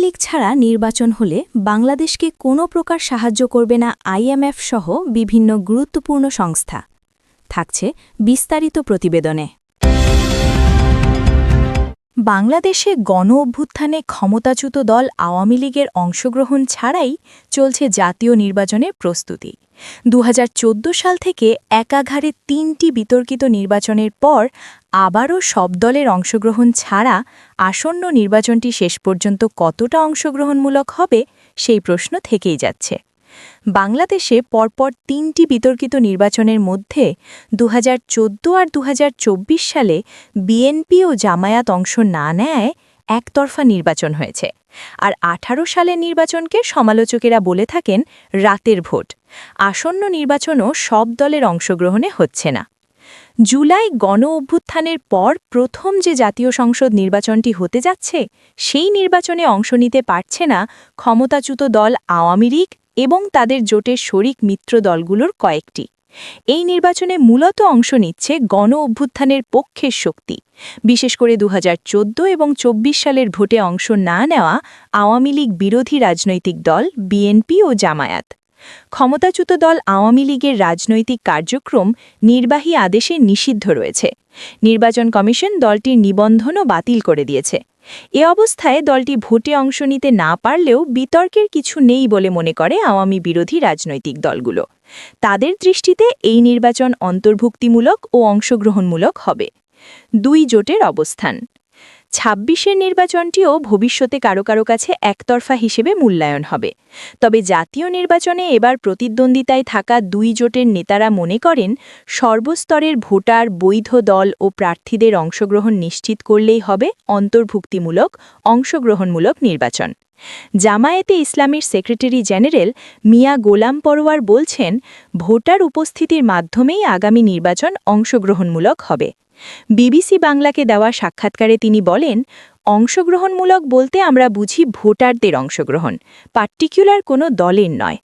লীগ ছাড়া নির্বাচন হলে বাংলাদেশকে কোনো প্রকার সাহায্য করবে না আইএমএফ সহ বিভিন্ন গুরুত্বপূর্ণ সংস্থা। থাকছে বিস্তারিত প্রতিবেদনে। বাংলাদেশে গণ-অভ্যুত্থানে ক্ষমতাচ্যুত দল আওয়ামী লীগের অংশগ্রহণ ছাড়াই চলছে জাতীয় নির্বাচনের প্রস্তুতি। ২০১৪ সাল থেকে একাধারে ৩টি বিতর্কিত নির্বাচনের পর আবারও সব দলের অংশগ্রহণ ছাড়া আসন্ন নির্বাচনটি শেষ পর্যন্ত কতটা অংশগ্রহণমূলক হবে সেই প্রশ্ন থেকেই যাচ্ছে। বাংলাদেশে পরপর ৩টি বিতর্কিত নির্বাচনের মধ্যে ২০১৪ আর ২০২৪ সালে বিএনপি ও জামায়াত অংশ না নেয় একতরফা নির্বাচন হয়েছে। আর ১৮ সালের নির্বাচনকে সমালোচকেরা বলে থাকেন রাতের ভোট। আসন্ন নির্বাচনও সব দলের অংশগ্রহণে হচ্ছে না। জুলাই গণ-অভ্যুত্থানের পর প্রথম যে জাতীয় সংসদ নির্বাচনটি হতে যাচ্ছে সেই নির্বাচনে অংশ নিতে পারছে না ক্ষমতাচ্যুত দল আওয়ামী লীগ এবং তাদের জোটের শরিক মিত্র দলগুলোর কয়েকটি। এই নির্বাচনে মূলত অংশ নিচ্ছে গণ-অভ্যুত্থানের পক্ষের শক্তি, বিশেষ করে ২০১৪ এবং ২৪ সালের ভোটে অংশ না নেওয়া আওয়ামী লীগ বিরোধী রাজনৈতিক দল বিএনপি ও জামায়াত। ক্ষমতাচ্যুত দল আওয়ামী লীগের রাজনৈতিক কার্যক্রম নির্বাহী আদেশে নিষিদ্ধ রয়েছে। নির্বাচন কমিশন দলটির নিবন্ধনও বাতিল করে দিয়েছে। এ অবস্থায় দলটি ভোটে অংশ নিতে না পারলেও বিতর্কের কিছু নেই বলে মনে করে আওয়ামী বিরোধী রাজনৈতিক দলগুলো। তাদের দৃষ্টিতে এই নির্বাচন অন্তর্ভুক্তিমূলক ও অংশগ্রহণমূলক হবে। দুই জোটের অবস্থান। ২৬-এর নির্বাচনটিও ভবিষ্যতে কারো কারো কাছে একতরফা হিসেবে মূল্যায়ন হবে। তবে জাতীয় নির্বাচনে এবার প্রতিদ্বন্দ্বিতায় থাকা দুই জোটের নেতারা মনে করেন সর্বস্তরের ভোটার, বৈধ দল ও প্রার্থীদের অংশগ্রহণ নিশ্চিত করলেই হবে অন্তর্ভুক্তিমূলক, অংশগ্রহণমূলক নির্বাচন। জামায়াতে ইসলামীর সেক্রেটারি জেনারেল মিয়া গোলাম পরোয়ার বলছেন, ভোটার উপস্থিতির মাধ্যমেই আগামী নির্বাচন অংশগ্রহণমূলক হবে। বিবিসি বাংলাকে দেওয়া সাক্ষাৎকারে তিনি বলেন, অংশগ্রহণমূলক বলতে আমরা বুঝি ভোটারদের অংশগ্রহণ, পার্টিকুলার কোনো দলের নয়।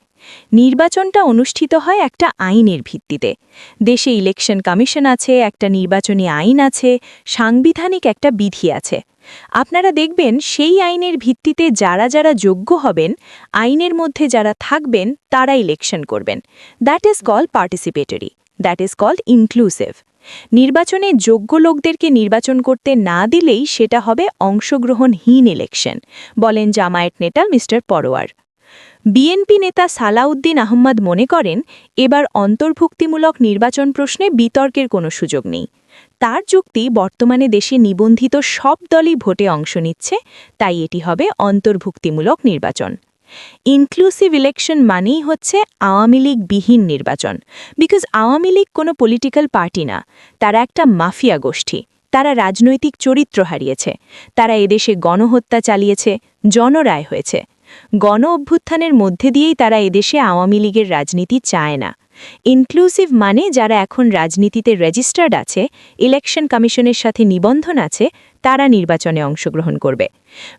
নির্বাচনটা অনুষ্ঠিত হয় একটা আইনের ভিত্তিতে। দেশে ইলেকশন কমিশন আছে, একটা নির্বাচনী আইন আছে, সাংবিধানিক একটা বিধি আছে। আপনারা দেখবেন সেই আইনের ভিত্তিতে যারা যারা যোগ্য হবেন, আইনের মধ্যে যারা থাকবেন তারা ইলেকশন করবেন। That is called participatory, that is called inclusive. নির্বাচনে যোগ্য লোকদেরকে নির্বাচন করতে না দিলেই সেটা হবে অংশগ্রহণহীন ইলেকশন, বলেন জামায়াত নেতা মিস্টার পরোয়ার। বিএনপি নেতা সালাউদ্দিন আহমদ মনে করেন, এবার অন্তর্ভুক্তিমূলক নির্বাচন প্রশ্নে বিতর্কের কোনো সুযোগ নেই। তার যুক্তি, বর্তমানে দেশে নিবন্ধিত সব দলই ভোটে অংশ নিচ্ছে, তাই এটি হবে অন্তর্ভুক্তিমূলক নির্বাচন। ইনক্লুসিভ ইলেকশন মানেই হচ্ছে আওয়ামী লীগ বিহীন নির্বাচন, বিকজ আওয়ামী লীগ কোনো পলিটিক্যাল পার্টি না, তারা একটা মাফিয়া গোষ্ঠী। তারা রাজনৈতিক চরিত্র হারিয়েছে, তারা এদেশে গণহত্যা চালিয়েছে, জনরায় হয়েছে। গণ-অভ্যুত্থানের মধ্যে দিয়েই তারা এদেশে আওয়ামী লীগের রাজনীতি চায় না। ইনক্লুসিভ মানে যারা এখন রাজনীতিতে রেজিস্টার্ড আছে, ইলেকশন কমিশনের সাথে নিবন্ধন আছে, তারা নির্বাচনে অংশগ্রহণ করবে।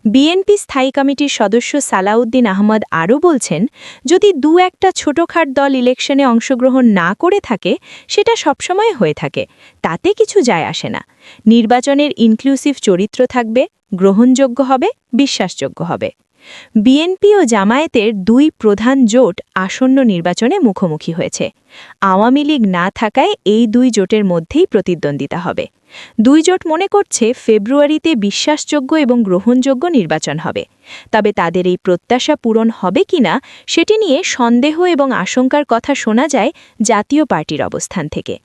বিএনপি স্থায়ী কমিটির সদস্য সালাউদ্দিন আহমদ আরও বলছেন, যদি একটা ছোটখাট দল ইলেকশনে অংশগ্রহণ না করে থাকে, সেটা সবসময় হয়ে থাকে, তাতে কিছু যায় আসে না। নির্বাচনের ইনক্লুসিভ চরিত্র থাকবে, গ্রহণযোগ্য হবে, বিশ্বাসযোগ্য হবে। বিএনপি ও জামায়াতের দুই প্রধান জোট আসন্ন নির্বাচনে মুখোমুখি হয়েছে। আওয়ামী লীগ না থাকায় এই দুই জোটের মধ্যেই প্রতিদ্বন্দ্বিতা হবে। দুই জোট মনে করছে ফেব্রুয়ারিতে বিশ্বাসযোগ্য এবং গ্রহণযোগ্য নির্বাচন হবে। তবে তাদের এই প্রত্যাশা পূরণ হবে কিনা সেটি নিয়ে সন্দেহ এবং আশঙ্কার কথা শোনা যায় জাতীয় পার্টির অবস্থান থেকে।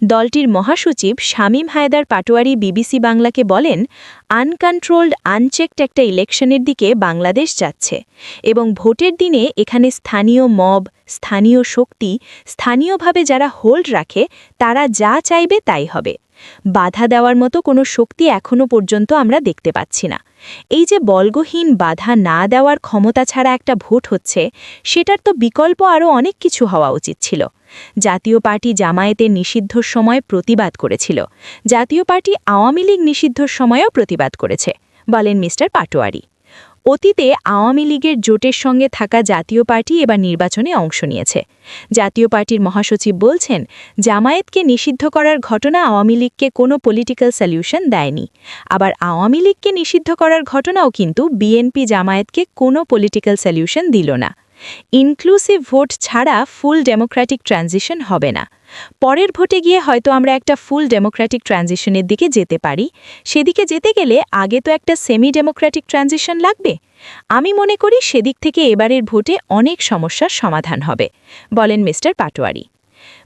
দলটির মহাসচিব শামীম হায়দার পাটোয়ারি বিবিসি বাংলাকে বলেন, আনকন্ট্রোলড, আনচেকড একটা ইলেকশনের দিকে বাংলাদেশ যাচ্ছে এবং ভোটের দিনে এখানে স্থানীয় মব, স্থানীয় শক্তি, স্থানীয়ভাবে যারা হোল্ড রাখে, তারা যা চাইবে তাই হবে। বাধা দেওয়ার মতো কোনো শক্তি এখনও পর্যন্ত আমরা দেখতে পাচ্ছি না। এই যে বলগহীন বাধা না দেওয়ার ক্ষমতা ছাড়া একটা ভোট হচ্ছে, সেটার তো বিকল্প আরও অনেক কিছু হওয়া উচিত ছিল। জাতীয় পার্টি জামায়াতের নিষিদ্ধর সময় প্রতিবাদ করেছিল, জাতীয় পার্টি আওয়ামী লীগ নিষিদ্ধর সময়ও প্রতিবাদ করেছে, বলেন মিস্টার পাটোয়ারি। অতীতে আওয়ামী লীগের জোটের সঙ্গে থাকা জাতীয় পার্টি এবার নির্বাচনে অংশ নিয়েছে। জাতীয় পার্টির মহাসচিব বলছেন, জামায়াতকে নিষিদ্ধ করার ঘটনা আওয়ামী লীগকে কোনো পলিটিক্যাল সলিউশন দেয়নি। আবার আওয়ামী লীগকে নিষিদ্ধ করার ঘটনাও কিন্তু বিএনপি জামায়াতকে কোনো পলিটিক্যাল সলিউশন দিল না। ইনক্লুসিভ ভোট ছাড়া ফুল ডেমোক্রেটিক ট্রানজিশন হবে না। পরের ভোটে গিয়ে হয়তো আমরা একটা ফুল ডেমোক্রেটিক ট্রানজিশনের দিকে যেতে পারি। সেদিকে যেতে গেলে আগে তো একটা সেমি ডেমোক্রেটিক ট্রানজিশন লাগবে। আমি মনে করি সেদিক থেকে এবারের ভোটে অনেক সমস্যার সমাধান হবে, বলেন মিস্টার পাটোয়ারি।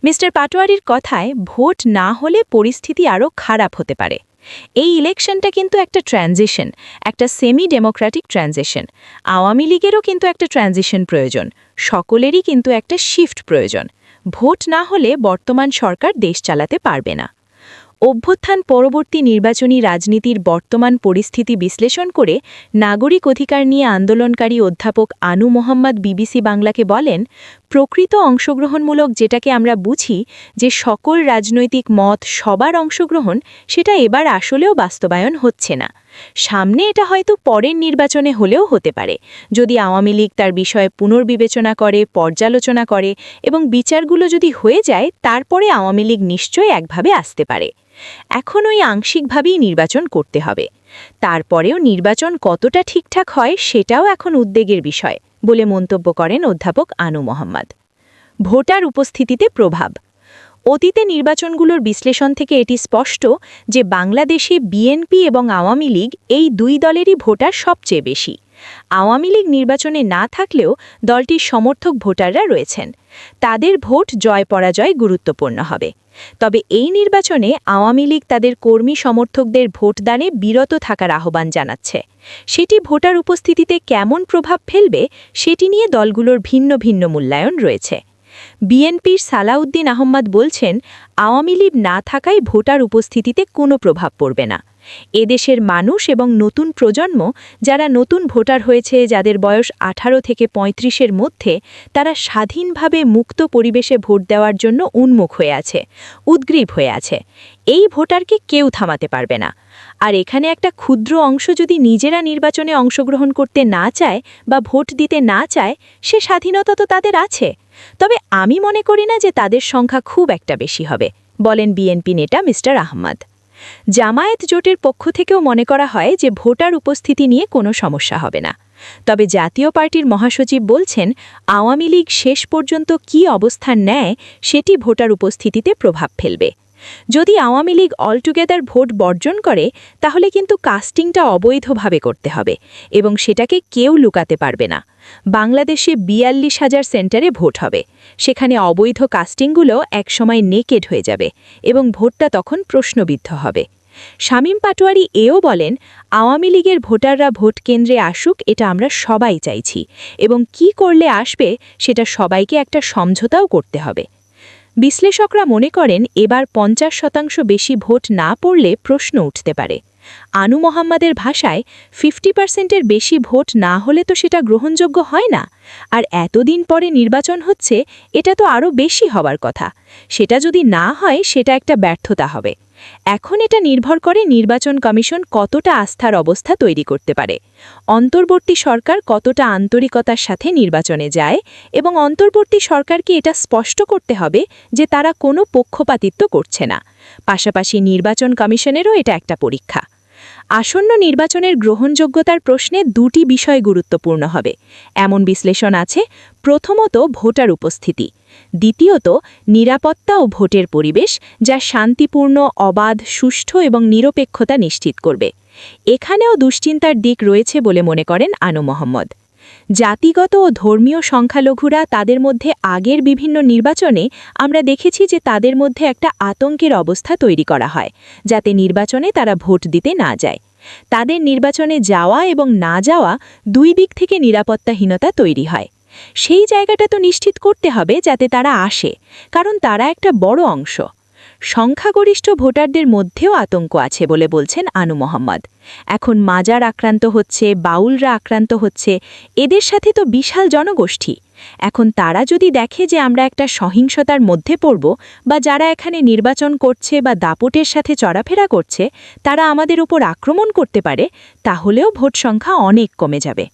মিস্টার পাটোয়ারির কথায় ভোট না হলে পরিস্থিতি আরও খারাপ হতে পারে। এই ইলেকশনটা কিন্তু একটা ট্রানজিশন, একটা সেমি ডেমোক্রেটিক ট্রানজিশন। আওয়ামী লীগেরও কিন্তু একটা ট্রানজিশন প্রয়োজন, সকলেরই কিন্তু একটা শিফট প্রয়োজন। ভোট না হলে বর্তমান সরকার দেশ চালাতে পারবে না। অভ্যুত্থান পরবর্তী নির্বাচনী রাজনীতির বর্তমান পরিস্থিতি বিশ্লেষণ করে নাগরিক অধিকার নিয়ে আন্দোলনকারী অধ্যাপক আনু মোহাম্মদ বিবিসি বাংলাকে বলেন, প্রকৃত অংশগ্রহণমূলক যেটাকে আমরা বুঝি যে সকল রাজনৈতিক মত সবার অংশগ্রহণ, সেটা এবার আসলেও বাস্তবায়ন হচ্ছে না। সামনে এটা হয়তো পরের নির্বাচনে হলেও হতে পারে, যদি আওয়ামী লীগ তার বিষয়ে পুনর্বিবেচনা করে, পর্যালোচনা করে এবং বিচারগুলো যদি হয়ে যায়, তারপরে আওয়ামী লীগ নিশ্চয়ই একভাবে আসতে পারে। এখন ওই আংশিকভাবেই নির্বাচন করতে হবে। তারপরেও নির্বাচন কতটা ঠিকঠাক হয় সেটাও এখন উদ্বেগের বিষয় বলে মন্তব্য করেন অধ্যাপক আনু মোহাম্মদ। ভোটার উপস্থিতিতে প্রভাব। অতীতে নির্বাচনগুলোর বিশ্লেষণ থেকে এটি স্পষ্ট যে বাংলাদেশে বিএনপি এবং আওয়ামী লীগ এই দুই দলেরই ভোটার সবচেয়ে বেশি। আওয়ামী লীগ নির্বাচনে না থাকলেও দলটির সমর্থক ভোটাররা রয়েছেন। তাদের ভোট জয় পরাজয় গুরুত্বপূর্ণ হবে। তবে এই নির্বাচনে আওয়ামী লীগ তাদের কর্মী সমর্থকদের ভোটদানে বিরত থাকার আহ্বান জানাচ্ছে। সেটি ভোটার উপস্থিতিতে কেমন প্রভাব ফেলবে সেটি নিয়ে দলগুলোর ভিন্ন ভিন্ন মূল্যায়ন রয়েছে। বিএনপির সালাউদ্দিন আহম্মদ বলছেন, আওয়ামী লীগ না থাকায় ভোটার উপস্থিতিতে কোনো প্রভাব পড়বে না। এদেশের মানুষ এবং নতুন প্রজন্ম, যারা নতুন ভোটার হয়েছে, যাদের বয়স 18 থেকে 35-এর মধ্যে, তারা স্বাধীনভাবে মুক্ত পরিবেশে ভোট দেওয়ার জন্য উন্মুখ হয়ে আছে, উদ্গ্রীব হয়ে আছে। এই ভোটারকে কেউ থামাতে পারবে না। আর এখানে একটা ক্ষুদ্র অংশ যদি নিজেরা নির্বাচনে অংশগ্রহণ করতে না চায় বা ভোট দিতে না চায়, সে স্বাধীনতা তো তাদের আছে। তবে আমি মনে করি না যে তাদের সংখ্যা খুব একটা বেশি হবে, বলেন বিএনপি নেতা মিস্টার আহমদ। জামায়াত জোটের পক্ষ থেকেও মনে করা হয় যে ভোটার উপস্থিতি নিয়ে কোনো সমস্যা হবে না। তবে জাতীয় পার্টির মহাসচিব বলছেন, আওয়ামী লীগ শেষ পর্যন্ত কী অবস্থান নেয় সেটি ভোটার উপস্থিতিতে প্রভাব ফেলবে। যদি আওয়ামী লীগ অলটুগেদার ভোট বর্জন করে, তাহলে কিন্তু কাস্টিংটা অবৈধভাবে করতে হবে এবং সেটাকে কেউ লুকাতে পারবে না। বাংলাদেশে ৪২,০০০ সেন্টারে ভোট হবে। সেখানে অবৈধ কাস্টিংগুলো একসময় নেকেড হয়ে যাবে এবং ভোটটা তখন প্রশ্নবিদ্ধ হবে। শামীম পাটোয়ারি এও বলেন, আওয়ামী লীগের ভোটাররা ভোট কেন্দ্রে আসুক, এটা আমরা সবাই চাইছি এবং কি করলে আসবে সেটা সবাইকে একটা সমঝোতাও করতে হবে। বিশ্লেষকরা মনে করেন, এবার ৫০% বেশি ভোট না পড়লে প্রশ্ন উঠতে পারে। আনু মোহাম্মদের ভাষায় 50%-এর বেশি ভোট না হলে তো সেটা গ্রহণযোগ্য হয় না। আর এতদিন পরে নির্বাচন হচ্ছে, এটা তো আরও বেশি হবার কথা। সেটা যদি না হয়, সেটা একটা ব্যর্থতা হবে। এখন এটা নির্ভর করে নির্বাচন কমিশন কতটা আস্থার অবস্থা তৈরি করতে পারে, অন্তর্বর্তী সরকার কতটা আন্তরিকতার সাথে নির্বাচনে যায় এবং অন্তর্বর্তী সরকারকে এটা স্পষ্ট করতে হবে যে তারা কোনো পক্ষপাতিত্ব করছে না। পাশাপাশি নির্বাচন কমিশনেরও এটা একটা পরীক্ষা। আসন্ন নির্বাচনের গ্রহণযোগ্যতার প্রশ্নে দুটি বিষয় গুরুত্বপূর্ণ হবে এমন বিশ্লেষণ আছে। প্রথমত, ভোটার উপস্থিতি। দ্বিতীয়ত, নিরাপত্তা ও ভোটের পরিবেশ, যা শান্তিপূর্ণ, অবাধ, সুষ্ঠু এবং নিরপেক্ষতা নিশ্চিত করবে। এখানেও দুশ্চিন্তার দিক রয়েছে বলে মনে করেন আনু মোহাম্মদ। জাতিগত ও ধর্মীয় সংখ্যালঘুরা, তাদের মধ্যে আগের বিভিন্ন নির্বাচনে আমরা দেখেছি যে তাদের মধ্যে একটা আতঙ্কের অবস্থা তৈরি করা হয়, যাতে নির্বাচনে তারা ভোট দিতে না যায়। তাদের নির্বাচনে যাওয়া এবং না যাওয়া দুই দিক থেকে নিরাপত্তাহীনতা তৈরি হয়। সেই জায়গাটা তো নিশ্চিত করতে হবে যাতে তারা আসে, কারণ তারা একটা বড় অংশ। সংখ্যাগরিষ্ঠ ভোটারদের মধ্যেও আতঙ্ক আছে বলে বলছেন আনু মোহাম্মদ। এখন মাজার আক্রান্ত হচ্ছে, বাউলরা আক্রান্ত হচ্ছে, এদের সাথে তো বিশাল জনগোষ্ঠী। এখন তারা যদি দেখে যে আমরা একটা সহিংসতার মধ্যে পড়ব, বা যারা এখানে নির্বাচন করছে বা দাপটের সাথে চলাফেরা করছে, তারা আমাদের উপর আক্রমণ করতে পারে, তাহলেও ভোট সংখ্যা অনেক কমে যাবে।